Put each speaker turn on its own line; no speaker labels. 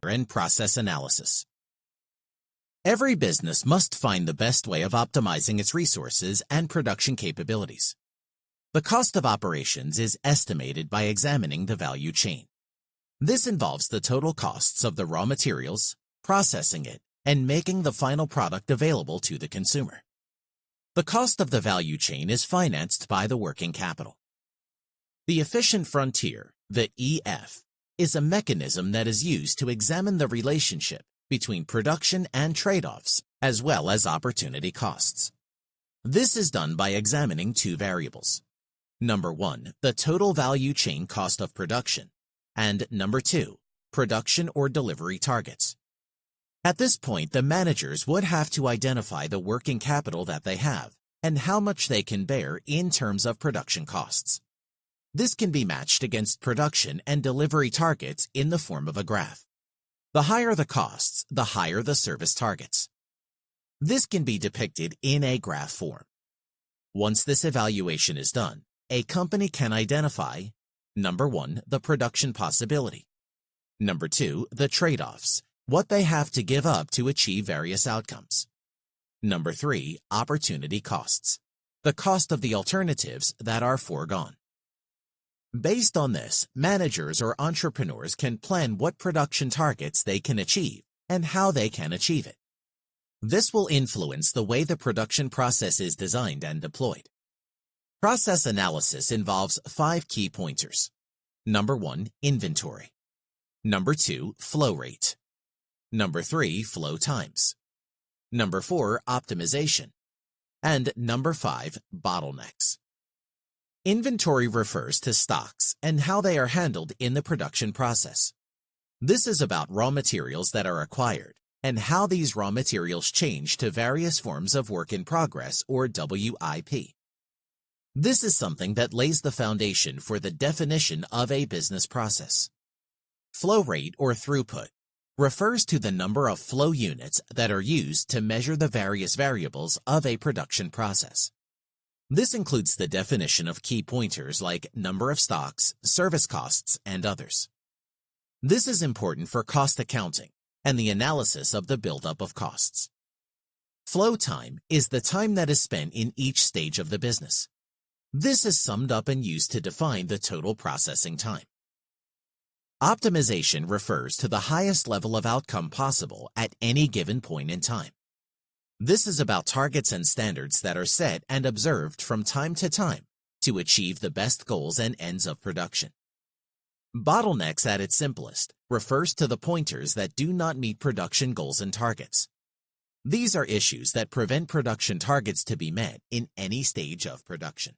and process analysis. Every business must find the best way of optimizing its resources and production capabilities. The cost of operations is estimated by examining the value chain. This involves the total costs of the raw materials, processing it, and making the final product available to the consumer. The cost of the value chain is financed by the working capital. The efficient frontier, the EF, is a mechanism that is used to examine the relationship between production and trade-offs, as well as opportunity costs. This is done by examining two variables. Number 1, the total value chain cost of production, and number 2, production or delivery targets. At this point, the managers would have to identify the working capital that they have and how much they can bear in terms of production costs. This can be matched against production and delivery targets in the form of a graph. The higher the costs, the higher the service targets. This can be depicted in a graph form. Once this evaluation is done, a company can identify, number 1, the production possibility. Number 2, the trade-offs, what they have to give up to achieve various outcomes. Number 3, opportunity costs, the cost of the alternatives that are foregone. Based on this, managers or entrepreneurs can plan what production targets they can achieve and how they can achieve it. This will influence the way the production process is designed and deployed. Process analysis involves 5 key pointers. Number 1, inventory. Number 2, flow rate. Number 3, flow times. Number 4, optimization. And number 5, bottlenecks. Inventory refers to stocks and how they are handled in the production process. This is about raw materials that are acquired and how these raw materials change to various forms of work in progress or WIP. This is something that lays the foundation for the definition of a business process. Flow rate or throughput refers to the number of flow units that are used to measure the various variables of a production process. This includes the definition of key pointers like number of stocks, service costs, and others. This is important for cost accounting and the analysis of the buildup of costs. Flow time is the time that is spent in each stage of the business. This is summed up and used to define the total processing time. Optimization refers to the highest level of outcome possible at any given point in time. This is about targets and standards that are set and observed from time to time to achieve the best goals and ends of production. Bottlenecks at its simplest refers to the pointers that do not meet production goals and targets. These are issues that prevent production targets to be met in any stage of production.